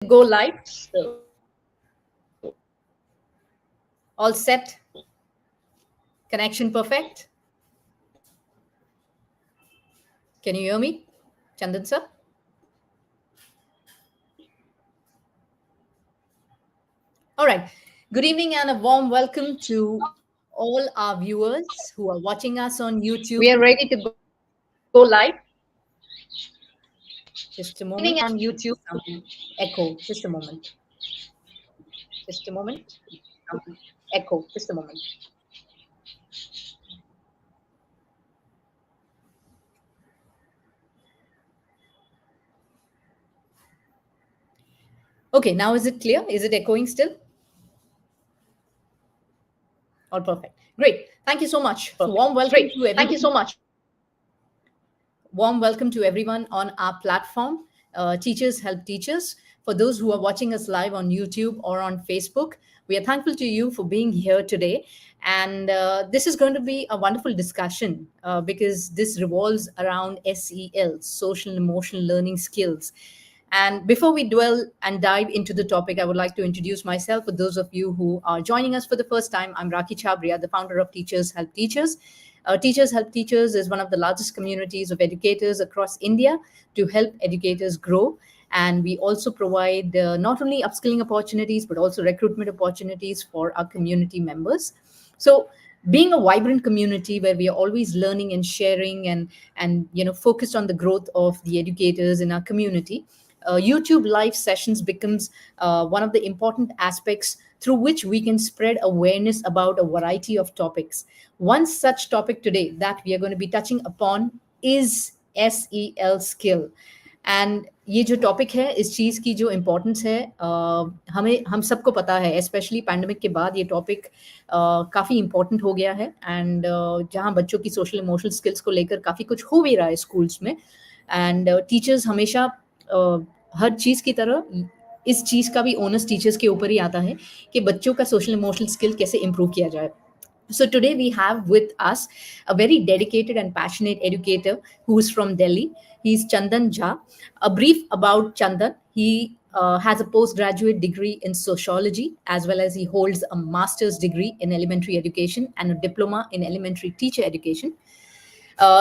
Go live. All set. Connection perfect. Can you hear me, Chandan sir? All right. Good evening and a warm welcome to all our viewers who are watching us on YouTube. We are ready to go live. Just a moment. Evening on Some YouTube. echo. Just a moment. Just a moment. Echo. Just a moment. Okay, now is it clear? Is it echoing still? All perfect. Great. Thank you so much. So Perfect. warm welcome Great. to Thank you everyone. so much. Warm welcome to everyone on our platform, Teachers Help Teachers. For those who are watching us live on YouTube or on Facebook, we are thankful to you for being here today. And this is going to be a wonderful discussion because this revolves around SEL, social and emotional learning skills. And before we dwell and dive into the topic, I would like to introduce myself for those of you who are joining us for the first time. I'm Raki Chabria, the founder of Teachers Help Teachers. Teachers Help Teachers is one of the largest communities of educators across India to help educators grow. And we also provide not only upskilling opportunities, but also recruitment opportunities for our community members. So, being a vibrant community where we are always learning and sharing and focused on the growth of the educators in our community, YouTube live sessions becomes one of the important aspects through which we can spread awareness about a variety of topics. One such topic today that we are going to be touching upon is SEL skill. And ये जो topic है इस चीज़ की जो importance है हमें हम सबको पता है स्पेशली पैंडमिक के बाद ये टॉपिक काफ़ी इम्पोर्टेंट हो गया है एंड जहाँ बच्चों की सोशल इमोशनल स्किल्स को लेकर काफ़ी कुछ हो भी रहा है स्कूल्स में एंड टीचर्स हमेशा हर चीज़ की तरह इस चीज़ का भी ओनस टीचर्स के ऊपर ही आता है कि बच्चों का सोशल इमोशनल स्किल कैसे इम्प्रूव किया जाए. So today we have with us a very dedicated and passionate educator who is from Delhi. He's Chandan Jha. A brief about Chandan. He has a postgraduate degree in sociology as well as he holds a master's degree in elementary education and a diploma in elementary teacher education.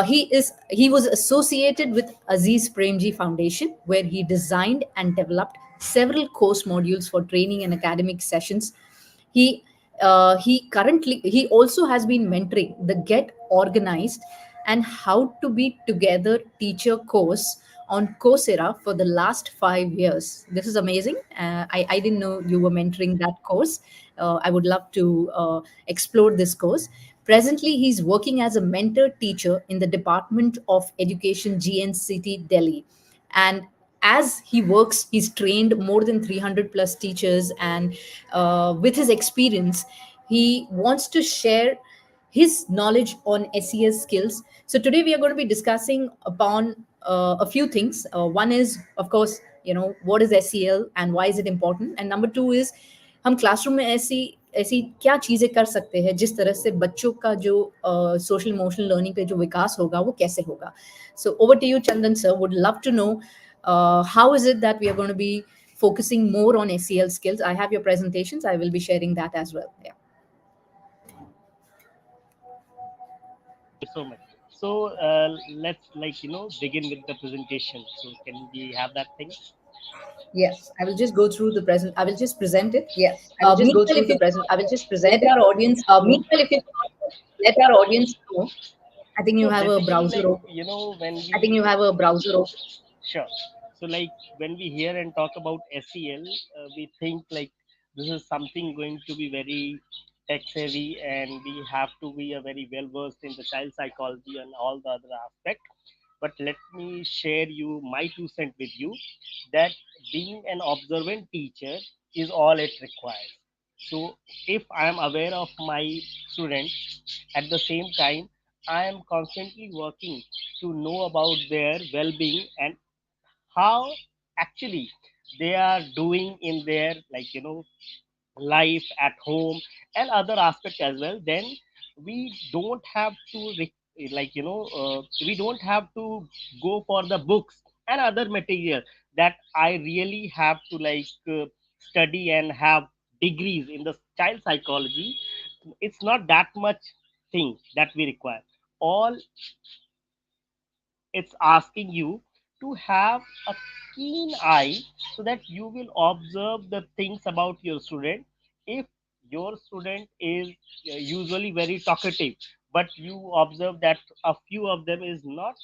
He was associated with Aziz Premji Foundation, where he designed and developed several course modules for training and academic sessions. He also has been mentoring the Get Organized and How to Be Together teacher course on Coursera for the last 5 years. This is amazing. I didn't know you were mentoring that course. I would love to explore this course. Presently, he's working as a mentor teacher in the Department of Education, GNCT Delhi. And as he works, he's trained more than 300 plus teachers. And with his experience, he wants to share his knowledge on SES skills. So today we are going to be discussing upon a few things. One is, of course, what is SEL and why is it important? And number two is हम classroom में ऐसी ऐसी क्या चीज़ें कर सकते हैं जिस तरह से बच्चों का जो सोशल इमोशनल लर्निंग पे जो विकास होगा वो कैसे होगा. So over to you, Chandan sir. Would love to know how is it that we are going to be focusing more on SEL skills. I have your presentations. I will be sharing that as well. Yeah. Thank you so much. So let's begin with the presentation. So can we have that thing? Yes, I will just go through the present. I will just present it. Yes, I will just go Meanwhile, through if the you present. I will just let present it. our audience know, Meanwhile, if you let our audience know, I think you So have a basically, browser like open. when I think we you have a browser open. sure. So like when we hear and talk about SEL, we think like this is something going to be very tech savvy, and we have to be a very well versed in the child psychology and all the other aspect. But let me share you my 2 cents with you that being an observant teacher is all it requires. So if I am aware of my students, at the same time I am constantly working to know about their well-being and how actually they are doing in their life at home and other aspects as well, then we don't have to we don't have to go for the books and other material. that I really have to study and have degrees in the child psychology. It's not that much thing that we require. All it's asking you to have a keen eye, so that you will observe the things about your student. If your student is usually very talkative, but you observe that a few of them is not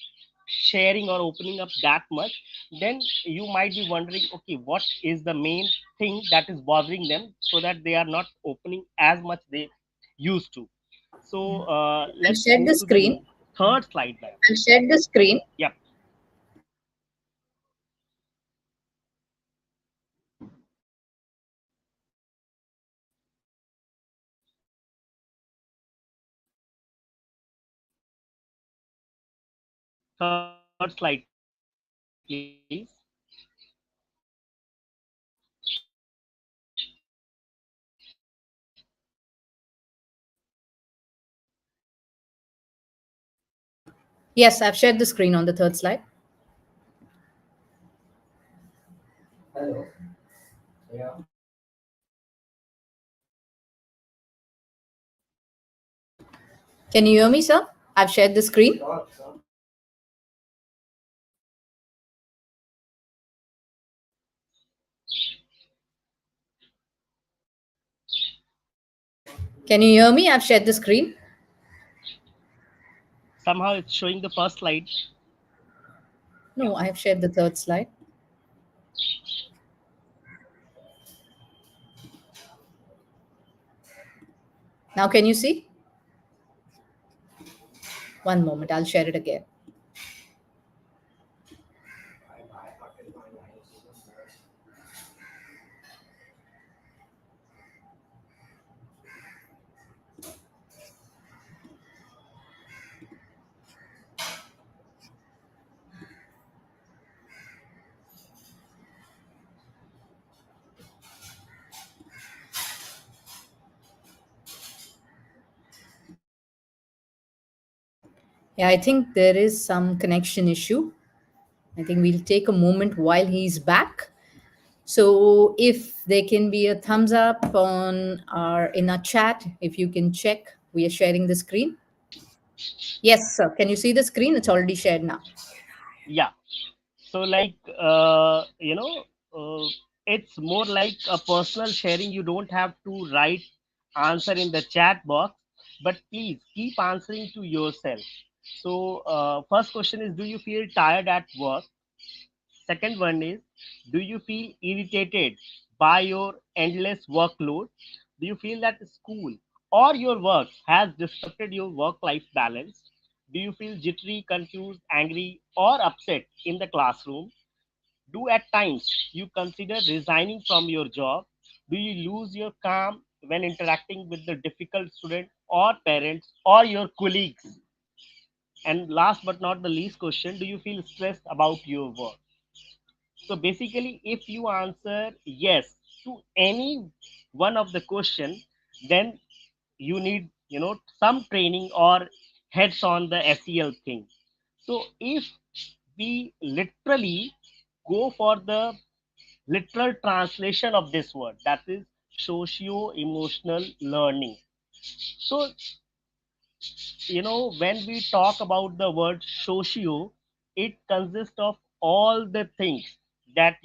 sharing or opening up that much, then you might be wondering, okay, what is the main thing that is bothering them, so that they are not opening as much they used to. So I've let's shared move the to the screen. third slide, ma'am. I've shared the screen. Yep. Third slide, please. Yes, I've shared the screen on the third slide. Can you hear me, sir? I've shared the screen. Can you hear me? I've shared the screen. Somehow it's showing the first slide. No, I have shared the third slide. Now, can you see? One moment, I'll share it again. Yeah, I think there is some connection issue. I think we'll take a moment while he's back. So if there can be a thumbs up on our in our chat, if you can check, we are sharing the screen. Yes, sir. Can you see the screen? It's already shared now. Yeah. So uh, it's more like a personal sharing. You don't have to write answer in the chat box, but please keep answering to yourself. So first question is, do you feel tired at work? Second one is, do you feel irritated by your endless workload? Do you feel that school or your work has disrupted your work life balance? Do you feel jittery, confused, angry, or upset in the classroom? Do at times you consider resigning from your job? Do you lose your calm when interacting with the difficult student or parents or your colleagues? And last but not the least question, do you feel stressed about your work? So basically, if you answer yes to any one of the question, then you need, some training or heads on the SEL thing. So if we literally go for the literal translation of this word, that is socio emotional learning. So when we talk about the word socio, it consists of all the things that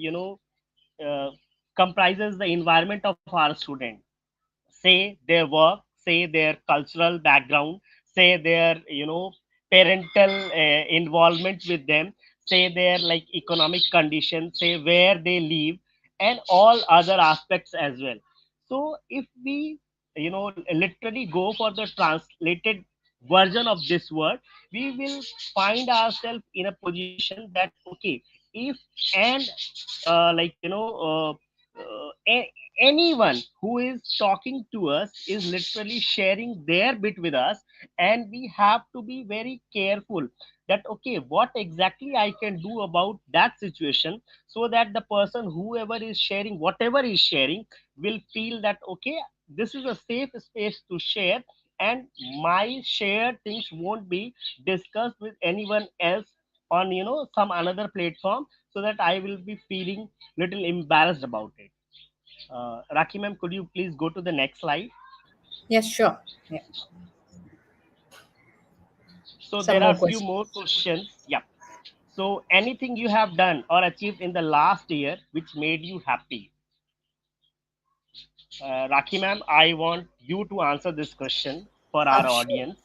uh, comprises the environment of our student. Say their work, say their cultural background, say their parental involvement with them, say their like economic condition, say where they live, and all other aspects as well. So if we literally go for the translated version of this word, we will find ourselves in a position that okay, if and like anyone who is talking to us is literally sharing their bit with us, and we have to be very careful that okay, what exactly I can do about that situation, so that the person whoever is sharing whatever is sharing will feel that okay, this is a safe space to share, and my shared things won't be discussed with anyone else on some another platform. so that I will be feeling little embarrassed about it. Raki ma'am, could you please go to the next slide? Yes, sure. Yeah. So Some there more are few questions. more questions. Yeah. So anything you have done or achieved in the last year which made you happy? Raki ma'am, I want you to answer this question for Oh, our sure. audience.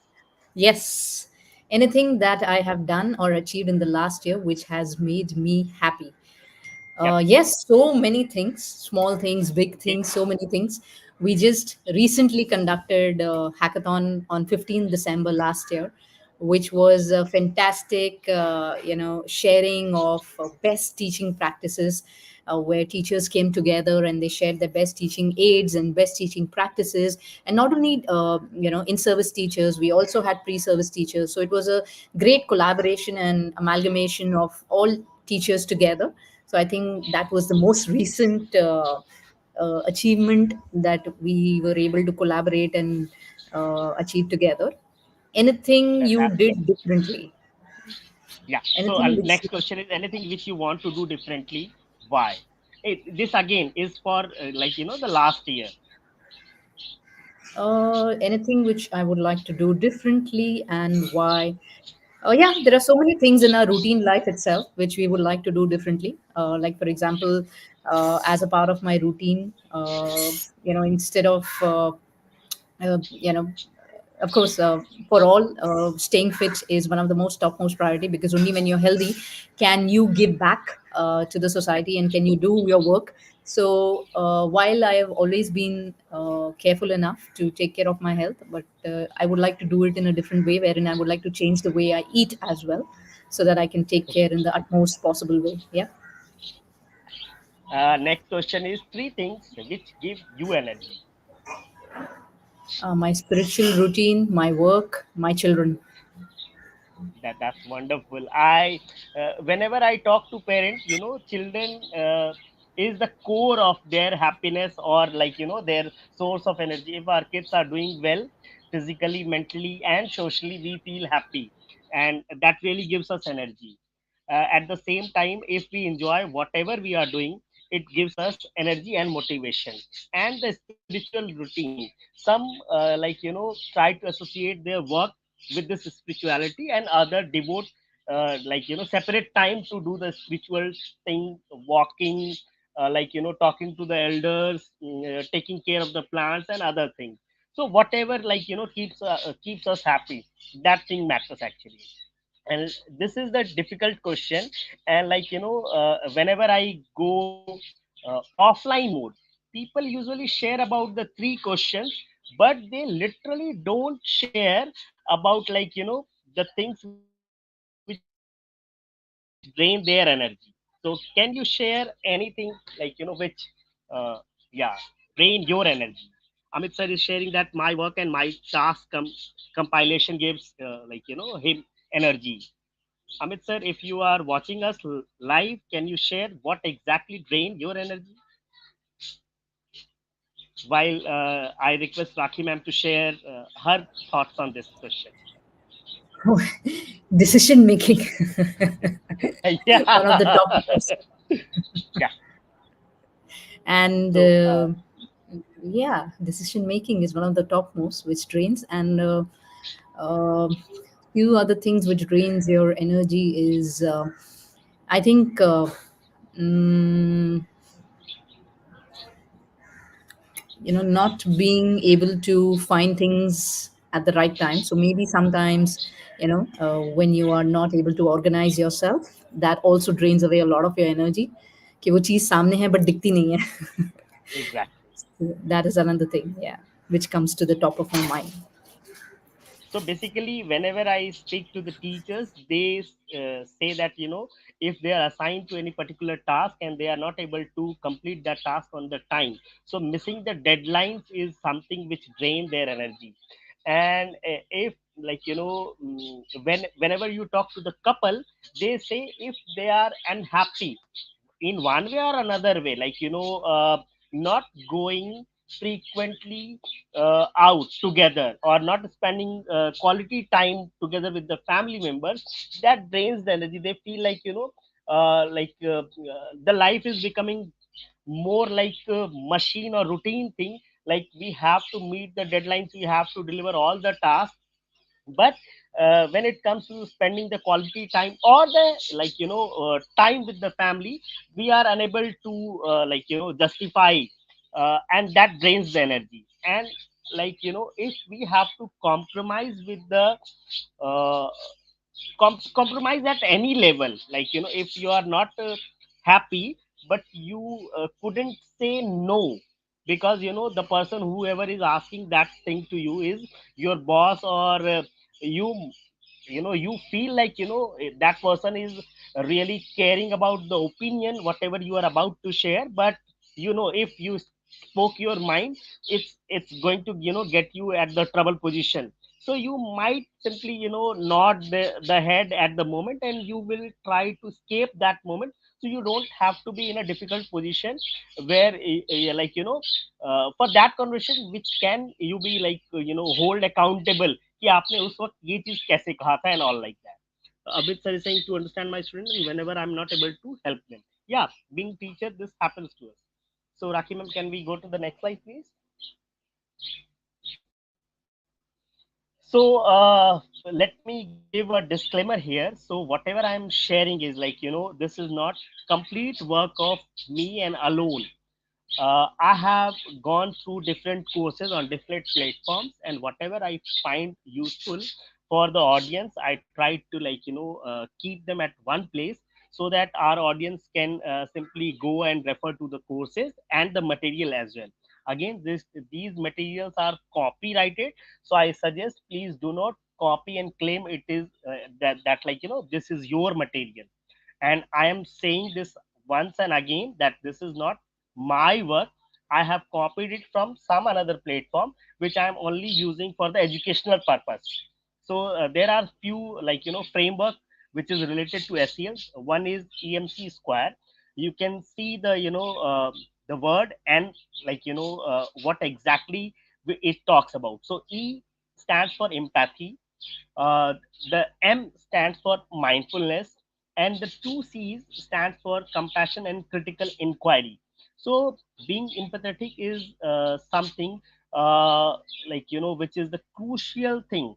Yes. Anything that I have done or achieved in the last year which has made me happy? Yep. Yes, so many things, small things, big Okay. things, so many things. We just recently conducted a hackathon on 15th December last year, which was a fantastic, sharing of best teaching practices, where teachers came together and they shared their best teaching aids and best teaching practices. And not only, in-service teachers, we also had pre-service teachers. So it was a great collaboration and amalgamation of all teachers together. So I think that was the most recent achievement that we were able to collaborate and achieve together. Anything you Fantastic. did differently? Yeah. So Anything which next question is anything which you want to do differently. Why? This again is for the last year. anything which I would like to do differently and why? Yeah, there are so many things in our routine life itself which we would like to do differently. Like, for example, as a part of my routine, instead of of course, for all, staying fit is one of the most topmost priority, because only when you're healthy can you give back to the society and can you do your work. So while I have always been careful enough to take care of my health, but I would like to do it in a different way, wherein I would like to change the way I eat as well, so that I can take care in the utmost possible way. Yeah. Next question is three things which give you energy. My spiritual routine, my work, my children. That's wonderful. I whenever I talk to parents, children is the core of their happiness, or their source of energy. If our kids are doing well physically, mentally, and socially, we feel happy, and that really gives us energy. At the same time, if we enjoy whatever we are doing, it gives us energy and motivation. And the spiritual routine, some try to associate their work with this spirituality, and other devote separate time to do the spiritual thing, walking, talking to the elders, taking care of the plants and other things. So whatever keeps us happy, that thing matters actually. And this is the difficult question. And whenever I go offline mode, people usually share about the three questions, but they literally don't share about the things which drain their energy. So can you share anything which yeah, drain your energy? Amit sir is sharing that my work and my task compilation gives him energy. Amit sir, if you are watching us live, can you share what exactly drain your energy? While I request Rakhi ma'am to share her thoughts on this question. Decision making. One of the Yeah. top most. Yeah. And So, yeah, decision making is one of the topmost which drains. And uh, few other things which drains your energy is, I think, mm, not being able to find things at the right time. So maybe sometimes, when you are not able to organize yourself, that also drains away a lot of your energy, कि वो चीज़ सामने है but दिखती नहीं है. exactly. That is another thing, yeah, which comes to the top of my mind. So basically, whenever I speak to the teachers, they say that if they are assigned to any particular task and they are not able to complete that task on the time, so missing the deadlines is something which drain their energy. And if whenever you talk to the couple, they say if they are unhappy in one way or another way, not going frequently out together, or not spending quality time together with the family members, that drains the energy. They feel the life is becoming more like a machine or routine thing. Like we have to meet the deadlines, we have to deliver all the tasks, but when it comes to spending the quality time or the time with the family, we are unable to justify, and that drains the energy. And if we have to compromise with the uh, compromise at any level, if you are not happy, but you couldn't say no, because the person whoever is asking that thing to you is your boss, or you you feel like that person is really caring about the opinion whatever you are about to share. But if you spoke your mind, it's going to get you at the trouble position. So you might simply nod the head at the moment, and you will try to escape that moment, so you don't have to be in a difficult position where for that conversation which can you be hold accountable कि आपने उस वक्त ये चीज कैसे कहा था, and all like that. Abid sir is saying to understand my student, and whenever I'm not able to help them. Yeah, being teacher, this happens to us. So Rakhi ma'am, can we go to the next slide, please? So let me give a disclaimer here. So whatever I'm sharing is this is not complete work of me and alone. I have gone through different courses on different platforms, and whatever I find useful for the audience, I try to keep them at one place, so that our audience can simply go and refer to the courses and the material as well. Again, these materials are copyrighted, so I suggest please do not copy and claim it is that this is your material. And I am saying this once and again that this is not my work. I have copied it from some another platform which I am only using for the educational purpose. So there are few framework which is related to SEL. One is EMC square. You can see the word, and what exactly it talks about. So E stands for empathy, uh, the M stands for mindfulness, and the two C's stands for compassion and critical inquiry. So being empathetic is something which is the crucial thing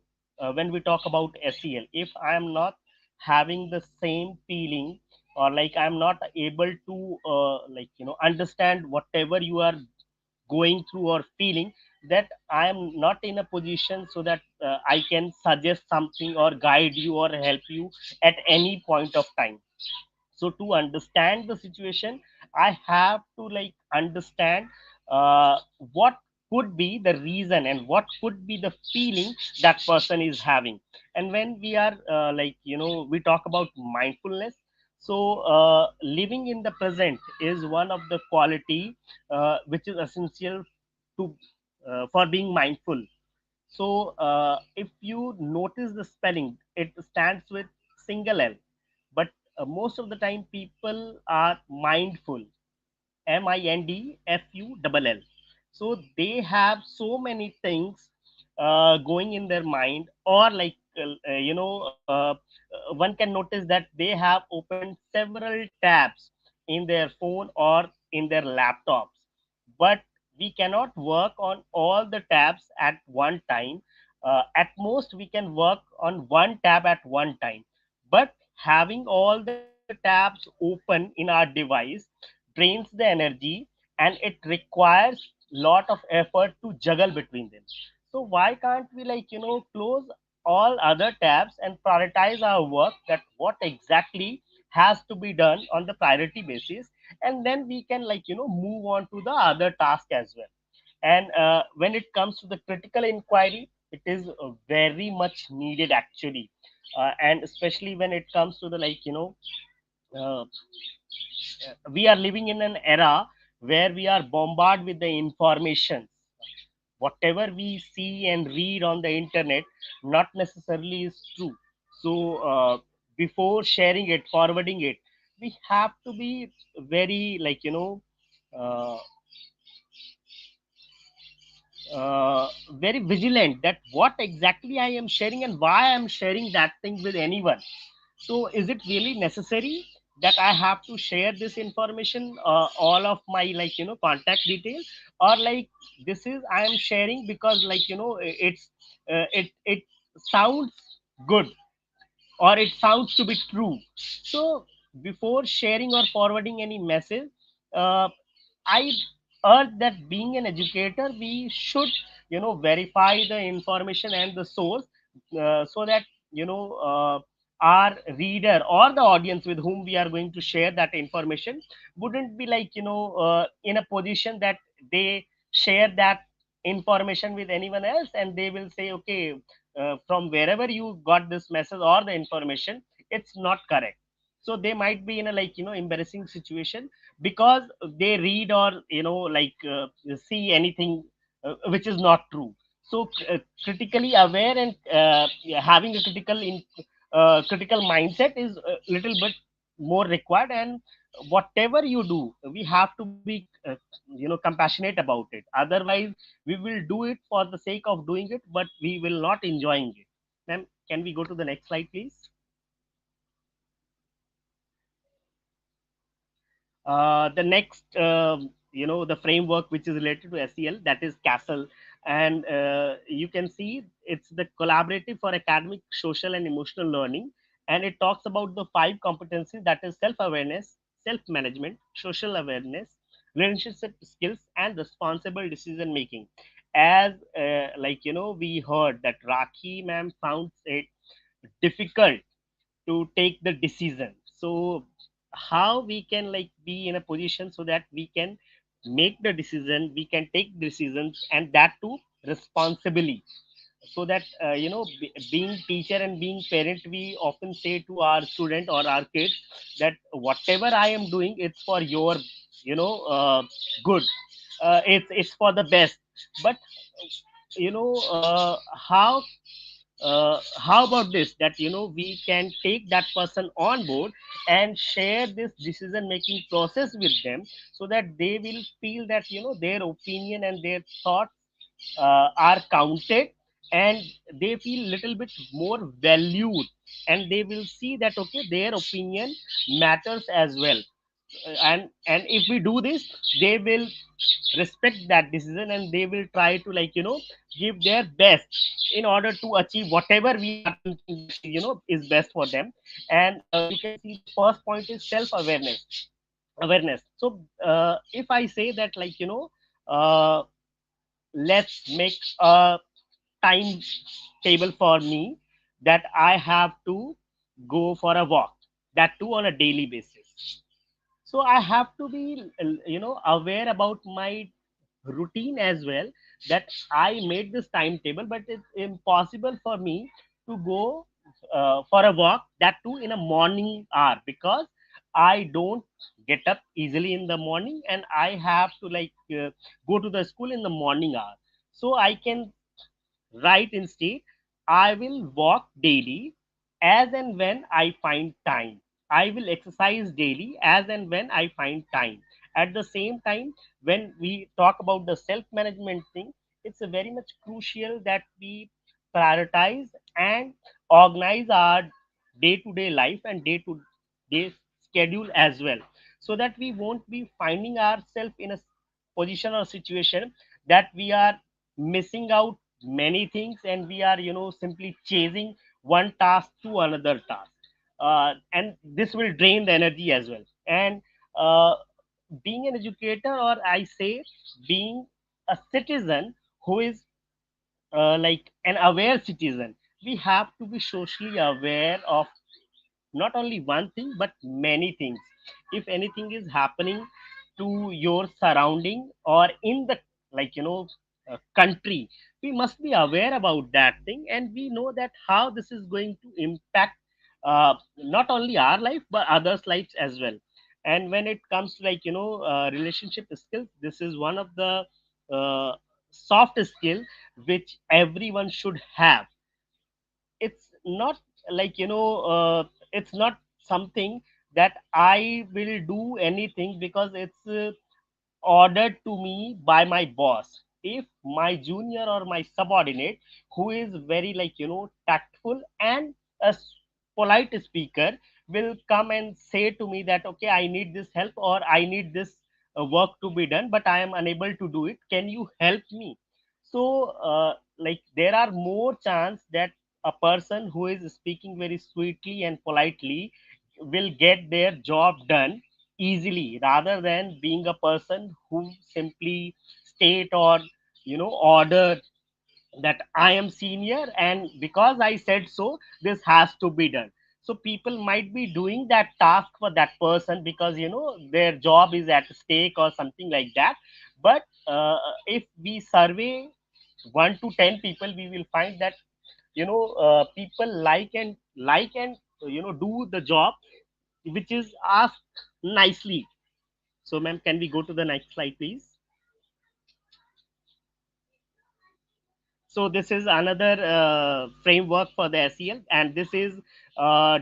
when we talk about SEL. If I am not having the same feeling, or I'm not able to understand whatever you are going through or feeling, that I am not in a position so that I can suggest something or guide you or help you at any point of time. So to understand the situation, I have to understand what could be the reason and what could be the feeling that person is having. And when we are we talk about mindfulness, so living in the present is one of the quality which is essential to for being mindful. So if you notice the spelling, it stands with single L, but most of the time people are mindful, MINDFULL. So they have so many things going in their mind, or one can notice that they have opened several tabs in their phone or in their laptops, but we cannot work on all the tabs at one time. At most, we can work on one tab at one time, but having all the tabs open in our device drains the energy, and it requires lot of effort to juggle between them. So why can't we close all other tabs and prioritize our work, that what exactly has to be done on the priority basis, and then we can move on to the other task as well. And when it comes to the critical inquiry, it is very much needed actually. And especially when it comes to the uh, we are living in an era where we are bombarded with the information. Whatever we see and read on the internet not necessarily is true. So before sharing it, forwarding it, we have to be very uh, very vigilant that what exactly I am sharing and why I am sharing that thing with anyone. So is it really necessary? that I have to share this information, all of my contact details, or like this is I am sharing because it sounds good, or it sounds to be true. So before sharing or forwarding any message, uh, I urge that being an educator, we should verify the information and the source, so that our reader or the audience with whom we are going to share that information wouldn't be in a position that they share that information with anyone else, and they will say, okay, from wherever you got this message or the information, it's not correct. So they might be in a embarrassing situation because they read or see anything which is not true. So critically aware and yeah, having a critical mindset is a little bit more required. And whatever you do, we have to be compassionate about it. Otherwise we will do it for the sake of doing it, but we will not enjoying it. Ma'am, can we go to the next slide, please? The next, the framework which is related to SEL, that is CASTLE, and you can see it's the collaborative for academic, social, and emotional learning, and it talks about the five competencies, that is self-awareness, self-management, social awareness, relationship skills, and responsible decision making. As we heard that Rakhi ma'am found it difficult to take the decision. So how we can be in a position so that we can make the decision, we can take decisions, and that too responsibly. So that being teacher and being parent, we often say to our student or our kids that whatever I am doing, it's for your good, it's for the best. But how about this, that we can take that person on board and share this decision making process with them, so that they will feel that their opinion and their thoughts are counted, and they feel little bit more valued, and they will see that okay, their opinion matters as well. And if we do this, they will respect that decision, and they will try to give their best in order to achieve whatever we are thinking that is best for them. And you can see the first point is self awareness. So if I say that uh, let's make a time table for me, that I have to go for a walk, that too on a daily basis. So I have to be aware about my routine as well, that I made this timetable, but it's impossible for me to go for a walk, that too in a morning hour, because I don't get up easily in the morning, and I have to go to the school in the morning hour. So I can write instead, I will walk daily as and when I find time. I will exercise daily as and when I find time. At the same time, when we talk about the self management thing, it's a very much crucial that we prioritize and organize our day to day life and day to day schedule as well, so that we won't be finding ourselves in a position or situation that we are missing out many things, and we are simply chasing one task to another task, and this will drain the energy as well. And uh, being an educator, or I say being a citizen who is an aware citizen, we have to be socially aware of not only one thing but many things. If anything is happening to your surrounding or in the country, we must be aware about that thing, and we know that how this is going to impact not only our life but others lives as well. And when it comes to relationship skills, this is one of the uh, soft skill which everyone should have. It's not it's not something that I will do anything because it's ordered to me by my boss. If my junior or my subordinate, who is very tactful and a polite speaker, will come and say to me that, okay, I need this help, or I need this work to be done, but I am unable to do it, can you help me? So like there are more chance that a person who is speaking very sweetly and politely will get their job done easily, rather than being a person who simply state or order that I am senior, and because I said so, this has to be done. So people might be doing that task for that person because their job is at stake or something like that. But if we survey 1 to 10 people, we will find that people like and do the job which is asked nicely. So, ma'am, can we go to the next slide, please? So this is another framework for the SEL, and this is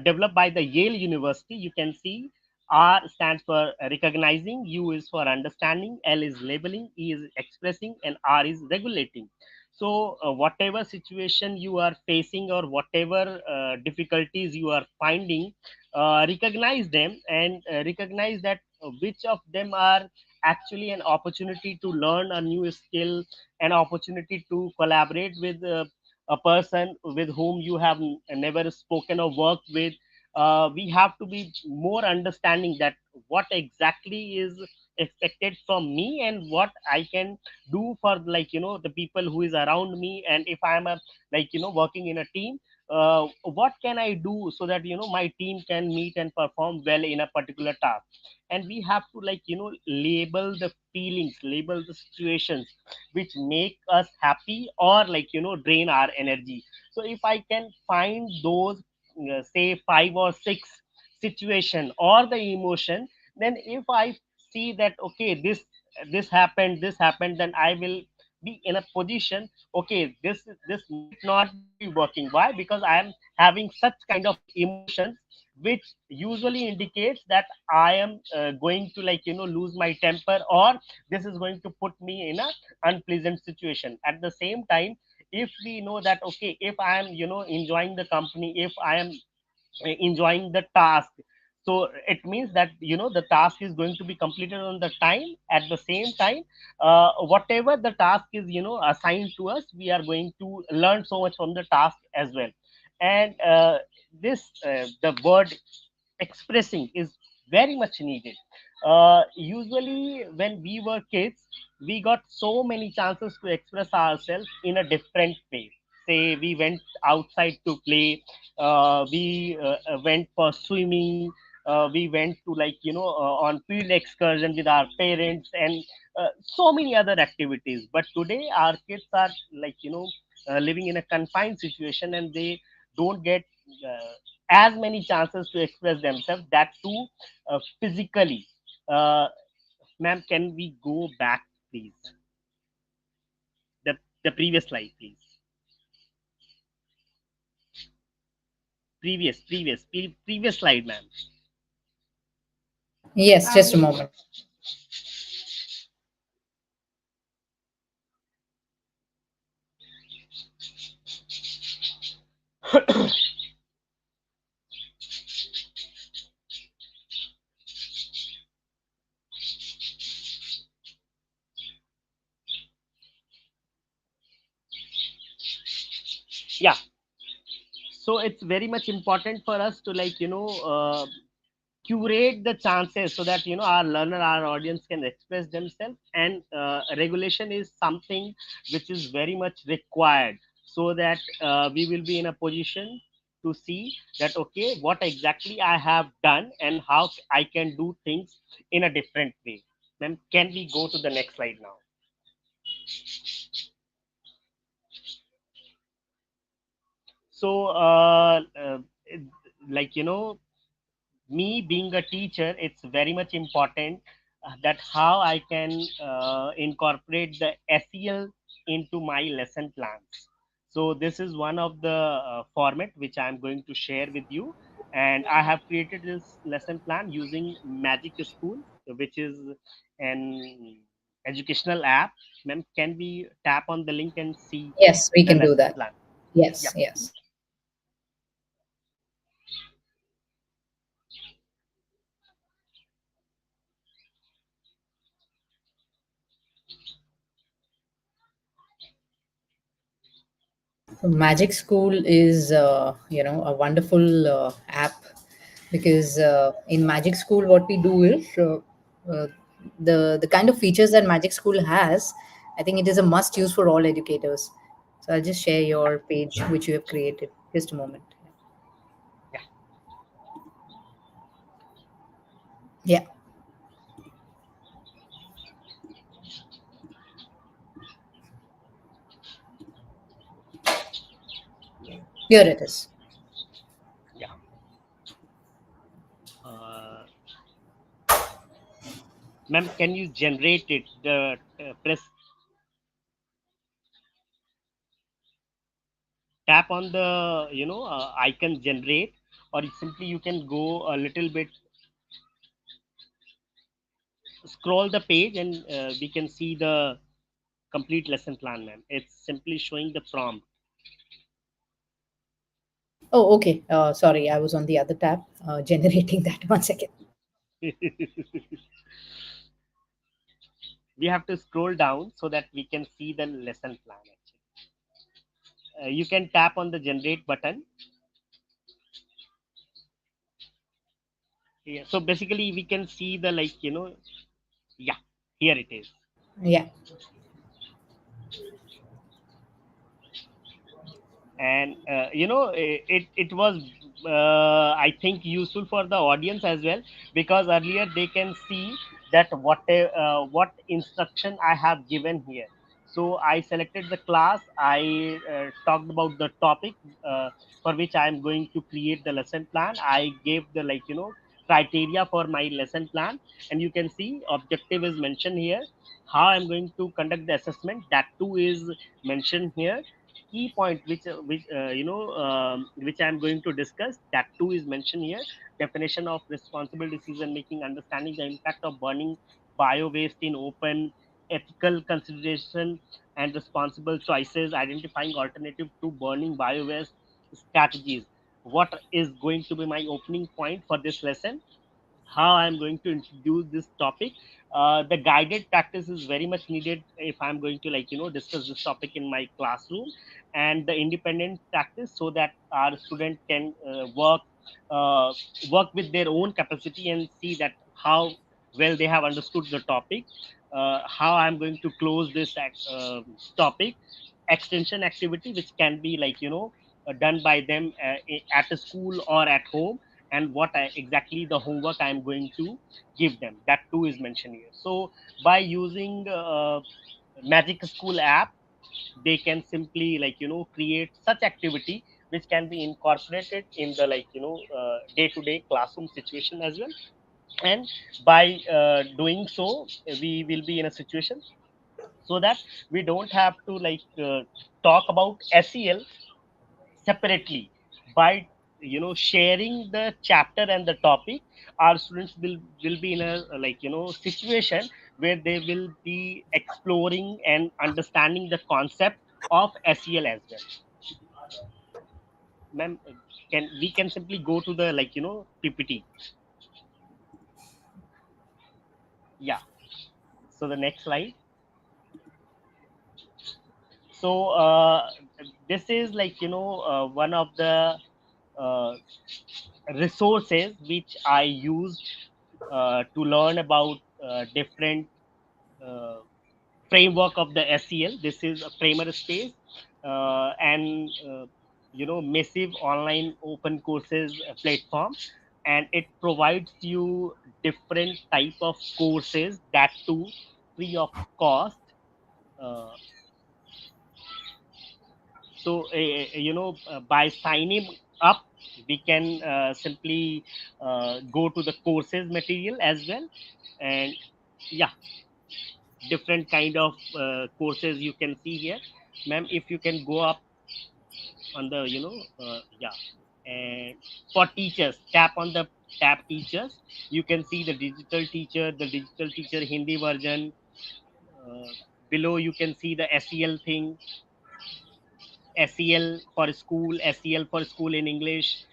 developed by the Yale University. You can see R stands for recognizing, U is for understanding, L is labeling, E is expressing, and R is regulating. So whatever situation you are facing, or whatever difficulties you are finding, recognize them, and recognize that which of them are actually an opportunity to learn a new skill, an opportunity to collaborate with a person with whom you have never spoken or worked with. We have to be more understanding that what exactly is expected from me, and what I can do for, like, the people who is around me. And if I'm a, like, working in a team, what can I do so that my team can meet and perform well in a particular task. And we have to, like, label the feelings, label the situations which make us happy, or, like, drain our energy. So if I can find those say 5 or 6 situation or the emotion, then if I see that, okay, this happened, then I will be in a position, okay, this might not be working. Why? Because I am having such kind of emotions, which usually indicates that I am going to, like, lose my temper, or this is going to put me in a unpleasant situation. At the same time, if we know that, okay, if I am enjoying the company, if I am enjoying the task, so it means that the task is going to be completed on the time. At the same time, whatever the task is assigned to us, we are going to learn so much from the task as well. And this the word expressing is very much needed. Usually when we were kids, we got so many chances to express ourselves in a different way. Say we went outside to play, we went for swimming, we went to, like, on field excursion with our parents, and so many other activities. But today our kids are, like, living in a confined situation, and they don't get as many chances to express themselves, that too physically. uh, Ma'am, can we go back, please? The previous slide, please. Previous slide, ma'am. Yes, just a moment. Yeah, so it's very much important for us to, like, curate the chances, so that our learner, our audience can express themselves. And regulation is something which is very much required, so that we will be in a position to see that, okay, what exactly I have done, and how I can do things in a different way. Then can we go to the next slide now? So like, me being a teacher, it's very much important that how I can incorporate the SEL into my lesson plans. So this is one of the format which I'm going to share with you, and I have created this lesson plan using Magic School, which is an educational app. Ma'am, can we tap on the link and see Yes, we the can do lesson that. plan? Yes, Yeah. yes. Magic School is, a wonderful app, because in Magic School, what we do is, uh, the kind of features that Magic School has. I think it is a must use for all educators. So I'll just share your page which you have created. Just a moment. Yeah. Yeah, here it is. Yeah. Uh, Ma'am, can you generate it? The press tap on the icon generate, or simply you can go a little bit, scroll the page, and we can see the complete lesson plan, ma'am. It's simply showing the prompt. Oh, okay. Sorry, I was on the other tab, generating that. One second. We have to scroll down so that we can see the lesson plan. Actually, you can tap on the generate button. Yeah, so basically we can see the, yeah, here it is. Yeah. And it was I think useful for the audience as well, because earlier they can see that what instruction I have given here. So I selected the class, I talked about the topic uh, for which I am going to create the lesson plan. I gave the, criteria for my lesson plan, and you can see objective is mentioned here. How I'm going to conduct the assessment, that too is mentioned here. Key point which I'm going to discuss, that too is mentioned here. Definition of responsible decision making, understanding the impact of burning bio waste in open, ethical consideration and responsible choices, identifying alternative to burning bio waste strategies. What is going to be my opening point for this lesson, how I'm going to introduce this topic. The guided practice is very much needed if I'm going to, discuss this topic in my classroom, and the independent practice, so that our student can uh, work with their own capacity and see that how well they have understood the topic. How I'm going to close this topic, extension activity which can be, done by them at a school or at home, and exactly the homework I'm going to give them, that too is mentioned here. So by using Magic School app, they can simply, create such activity which can be incorporated in the, day-to-day classroom situation as well. And by doing so, we will be in a situation so that we don't have to, talk about SEL separately. By sharing the chapter and the topic, our students will be in a, situation where they will be exploring and understanding the concept of SEL as well. Ma'am, can we can simply go to the, PPT. Yeah, so the next slide. So this is, one of the uh, resources which I used to learn about different uh, framework of the SEL. This is a Framer space, and massive online open courses platform, and it provides you different type of courses, that too free of cost. Uh, so by signing up, we can simply go to the courses material as well, and yeah, different kind of courses you can see here. Ma'am, if you can go up on the, yeah, and for teachers, tap on the tab teachers. You can see the digital teacher Hindi version. uh, Below you can see the SEL thing, SEL for school, SEL for school in English.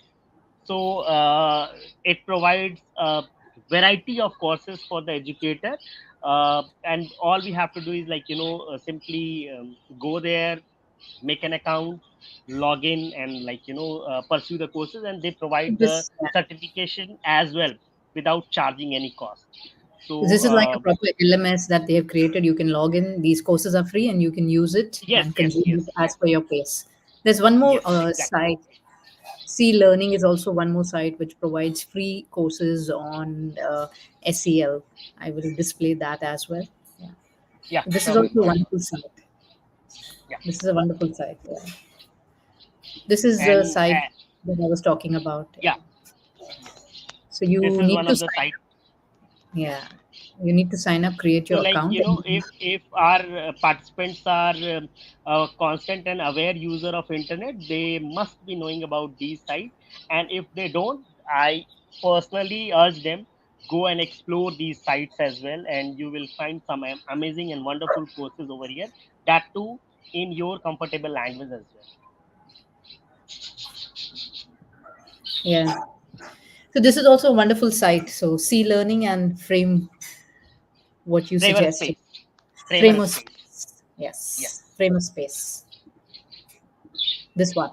So it provides a variety of courses for the educator, and all we have to do is, simply go there, make an account, log in, and pursue the courses, and they provide the This certification as well without charging any cost. So this is like a proper LMS that they have created. You can log in. These courses are free, and you can use it yes, and yes, consume yes, it yes, as per your pace. There's one more yes, exactly. site. C Learning is also one more site which provides free courses on SEL. I will display that as well. Yeah. Yeah, This is sure, also a why not? wonderful site. Yeah. This is a wonderful site. Yeah. This is the And site that I was talking about. yeah, Yeah. yes, So this you is need one to of the sign sites. up. Yeah. You need to sign up, create So your account, and if our participants are a constant and aware user of internet, they must be knowing about these sites. And if they don't, I personally urge them, go and explore these sites as well, and you will find some amazing and wonderful courses over here, that too in your comfortable language as well. yeah. So this is also a wonderful site. So C Learning and Frame, what you Traver suggested. space, traver Framer space, Space. Yes. yes. Framer Space. This one.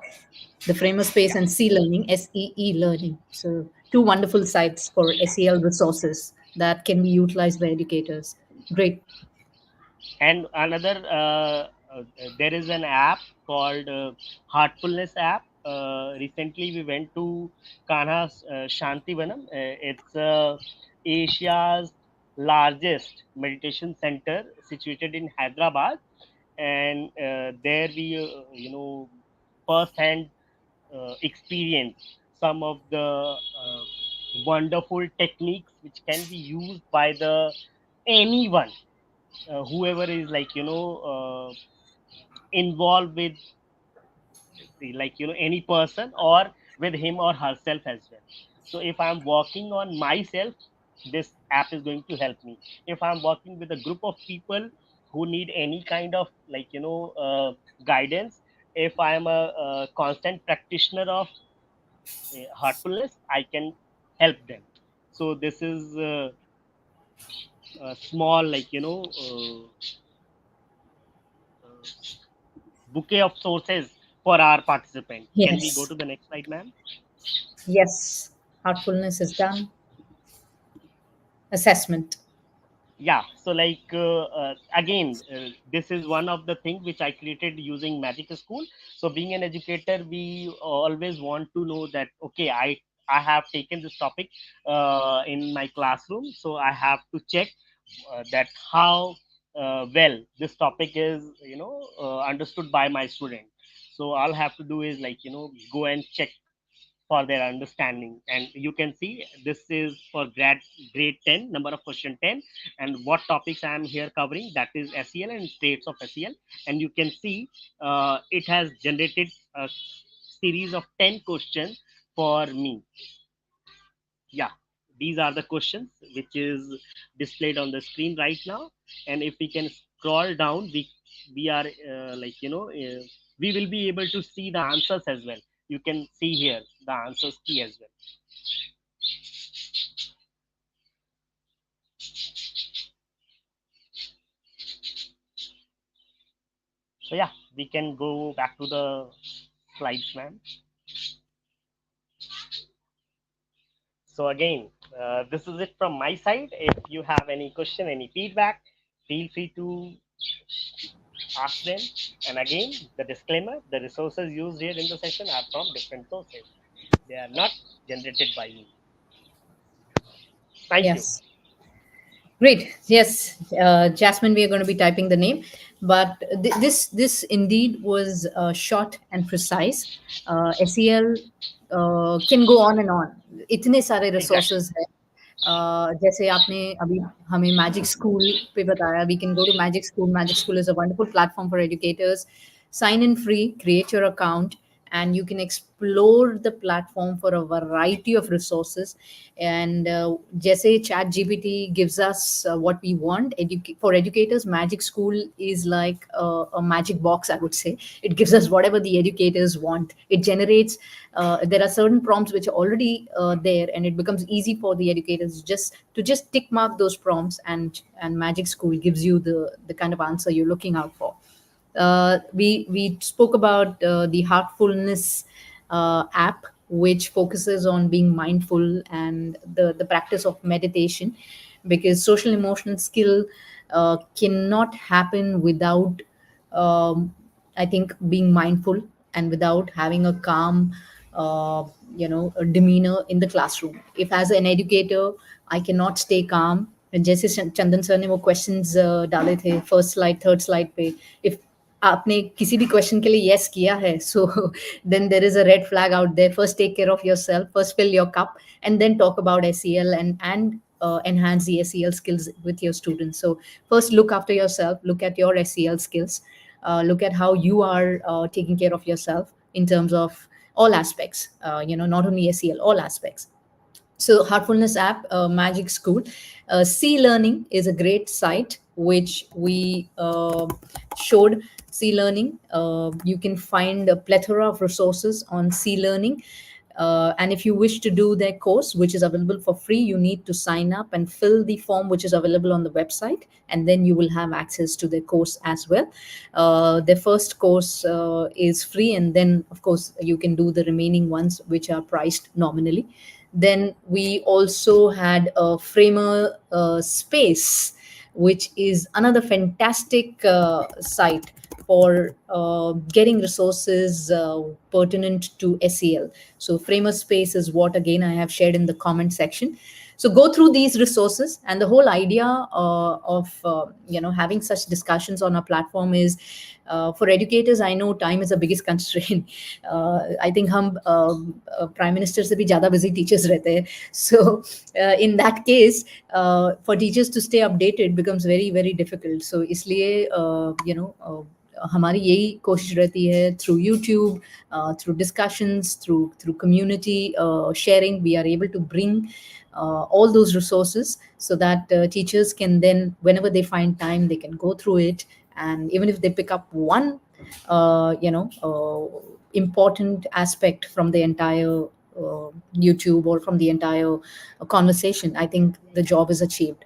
The Framer Space Yeah. and C Learning, SEE Learning. So two wonderful sites for SEL resources that can be utilized by educators. Great. And another there is an app called heartfulness app. Recently we went to Kanha Shantivanam. It's Asia's largest meditation center situated in Hyderabad, and there we first hand experience some of the wonderful techniques which can be used by the anyone, whoever is involved with any person, or with him or herself as well. So if I'm working on myself, this app is going to help me. If I'm working with a group of people who need any kind of guidance, if I'm a constant practitioner of heartfulness, I can help them. So this is a small bouquet of sources for our participant. Can we go Yes. to the next slide, ma'am? Yes. Heartfulness is done. Assessment. Yeah. So again, this is one of the things which I created using Magic School. So being an educator, we always want to know that okay, I have taken this topic in my classroom, so I have to check that how well this topic is understood by my student. So all I have to do is go and check for their understanding. And you can see this is for grade 10, number of question 10, and what topics I am here covering, that is SEL and states of SEL. And you can see it has generated a series of 10 questions for me. Yeah, these are the questions which is displayed on the screen right now. And if we can scroll down, we are we will be able to see the answers as well. You can see here the answers key as well. So yeah, we can go back to the slides, ma'am. So again, this is it from my side. If you have any question, any feedback, feel free to ask them. And again, the disclaimer: the resources used here in the session are from different sources. They are not generated by me. Thank you. Yes. Great. Yes, Jasmine, we are going to be typing the name, but this indeed was short and precise. SEL can go on and on. इतने सारे Exactly. resources हैं. जैसे आपने अभी हमें magic school पे बताया, we can go to magic school. Magic school is a wonderful platform for educators. Sign in free, create your account, and you can explore the platform for a variety of resources. And जैसे chat gpt gives us what we want, for educators, magic school is like a magic box, I would say. It gives us whatever the educators want. It generates there are certain prompts which are already there, and it becomes easy for the educators just tick mark those prompts, and magic school gives you the kind of answer you're looking out for. We spoke about the Heartfulness app, which focuses on being mindful and the practice of meditation, because social emotional skill cannot happen without, um, I think, being mindful and without having a calm, uh, a demeanor in the classroom. If as an educator I cannot stay calm, जैसे चंदन sir ने वो questions डाले थे first slide third slide पे, if आपने किसी भी question के लिए यस किया है, so then there is a red flag out there. First take care of yourself, first fill your cup, and then talk about SEL and enhance the SEL skills with your students. So first look after yourself, look at your SEL skills, look at how you are taking care of yourself in terms of all aspects, not only SEL, all aspects. So Heartfulness app, Magic School. C Learning is a great site which we showed. C Learning, you can find a plethora of resources on C Learning. And if you wish to do their course, which is available for free, you need to sign up and fill the form which is available on the website, and then you will have access to their course as well. Their first course is free, and then, of course, you can do the remaining ones which are priced nominally. Then we also had a Framer Space, which is another fantastic site for getting resources pertinent to SEL. So Framer Space is what again I have shared in the comment section. So go through these resources, and the whole idea of having such discussions on our platform is, for educators, I know time is the biggest constraint. I think हम prime minister से भी ज़्यादा busy teachers रहते हैं. So in that case, for teachers to stay updated becomes very very difficult. So इसलिए हमारी यही कोशिश रहती है, through YouTube, through discussions, through community sharing, we are able to bring all those resources so that teachers can then, whenever they find time, they can go through it. And even if they pick up one important aspect from the entire YouTube or from the entire conversation, I think the job is achieved.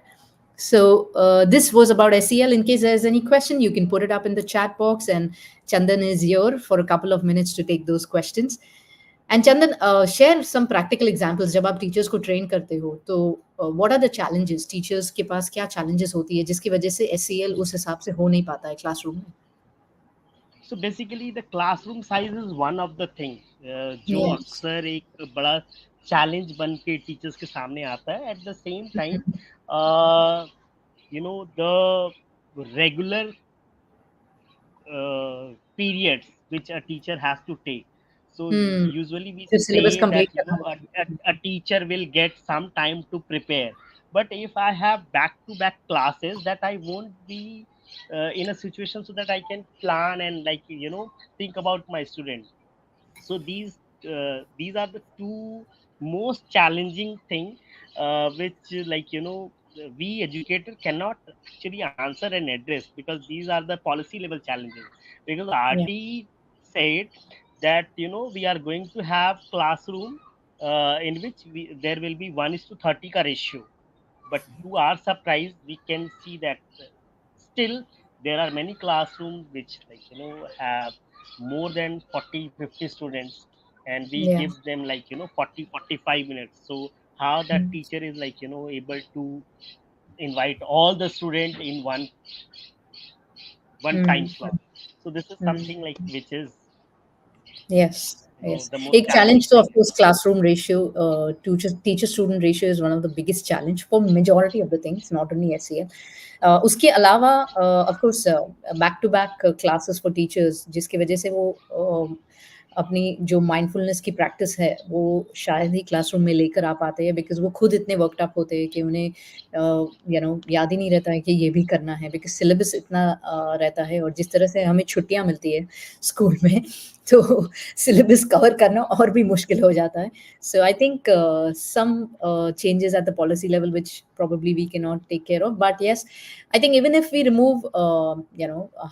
So this was about SEL. In case there's any question, you can put it up in the chat box, and Chandan is here for a couple of minutes to take those questions. And Chandan, share some practical examples. जब आप teachers को train करते हो, तो what are the challenges? Teachers के पास क्या challenges होती है जिसकी वजह से SEL उस हिसाब से हो नहीं पाता है classroom में? So basically the classroom size is one of the thing जो Yes. अक्सर एक बड़ा चैलेंज बन के टीचर्स के सामने आता है. At the same time the regular periods which a teacher has to take. So Hmm. usually we फिर syllabus say that complete करना होता है. a teacher will get some time to prepare. But if I have back to back classes, that I won't be in a situation so that I can plan and think about my student. So these are the two most challenging thing which we educator cannot actually answer and address, because these are the policy level challenges. Because Yeah. RT said that we are going to have classroom in which there will be 1:30 ka ratio. But to our surprise, we can see that still there are many classrooms which have more than 40-50 students, and we Yeah. give them 40-45 minutes. So how that Hmm. teacher is able to invite all the student in one time Hmm. slot. So this is Hmm. something which is Yes, yes. the most एक challenge challenging तो of thing. course classroom ratio, teacher student ratio is one of the biggest challenge for majority of the things, not only SEL. उसके अलावा of course back to back classes for teachers, जिसकी वजह से वो अपनी जो mindfulness की practice है वो शायद ही क्लासरूम में लेकर आ पाते हैं, बिकॉज वो खुद इतने वर्कड अप होते हैं कि उन्हें याद ही नहीं रहता है कि ये भी करना है, बिकॉज सिलेबस इतना रहता है, और जिस तरह से हमें छुट्टियां मिलती है स्कूल में तो सिलेबस कवर करना और भी मुश्किल हो जाता है. So I think some changes at the policy level which probably we cannot take care of, but yes, I think even if we remove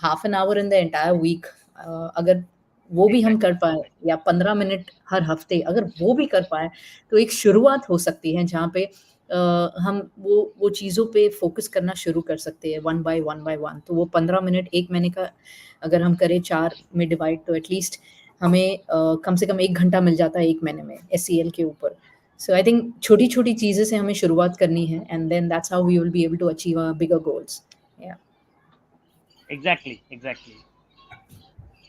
half an hour in the entire week, अगर वो भी हम कर Exactly. पाए, या 15 minute हर हफ्ते अगर वो भी कर पाए, तो एक शुरुआत हो सकती है जहाँ पे हम वो चीज़ों पे फोकस करना शुरू कर सकते हैं वन बाय वन। तो वो 15 मिनट 1 महीने का अगर हम करें 4 में डिवाइड, तो एटलीस्ट हमें कम से कम 1 घंटा मिल जाता है 1 महीने में SEL के ऊपर। सो आई थिंक छोटी छोटी चीज़ें से हमें शुरुआत करनी है, and then that's how we will be able to achieve bigger goals. या Exactly, exactly.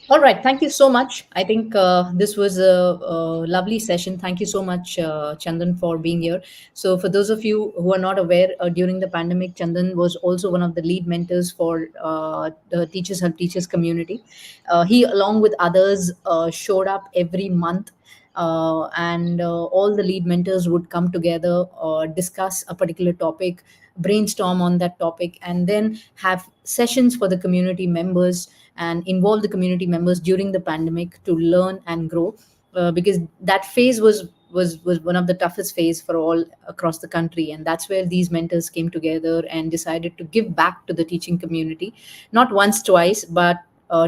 All right. Thank you so much. I think this was a lovely session. Thank you so much, Chandan, for being here. So, for those of you who are not aware, during the pandemic, Chandan was also one of the lead mentors for the Teachers Help Teachers community. He, along with others, showed up every month. And all the lead mentors would come together, discuss a particular topic, brainstorm on that topic, and then have sessions for the community members and involve the community members during the pandemic to learn and grow, because that phase was one of the toughest phase for all across the country, and that's where these mentors came together and decided to give back to the teaching community, not once twice, but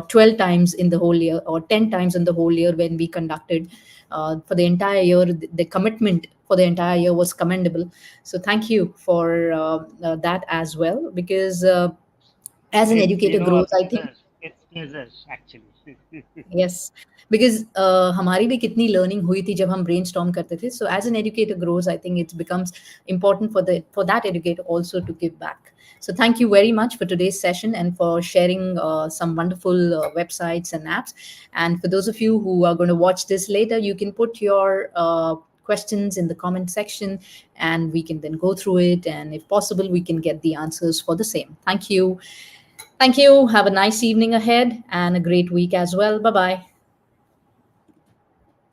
12 times in the whole year, or 10 times in the whole year, when we conducted for the entire year. The commitment for the entire year was commendable. So thank you for that as well, because as an It's, educator a grows, I think. pleasure. It's pleasure actually. Yes, because हमारी भी कितनी learning हुई थी जब हम brain storm करते थे. So as an educator grows, I think it's becomes important for that educator also to give back. So thank you very much for today's session and for sharing some wonderful websites and apps. And for those of you who are going to watch this later, you can put your questions in the comment section, and we can then go through it, and if possible we can get the answers for the same. Thank you. Thank you. Have a nice evening ahead and a great week as well. Bye bye.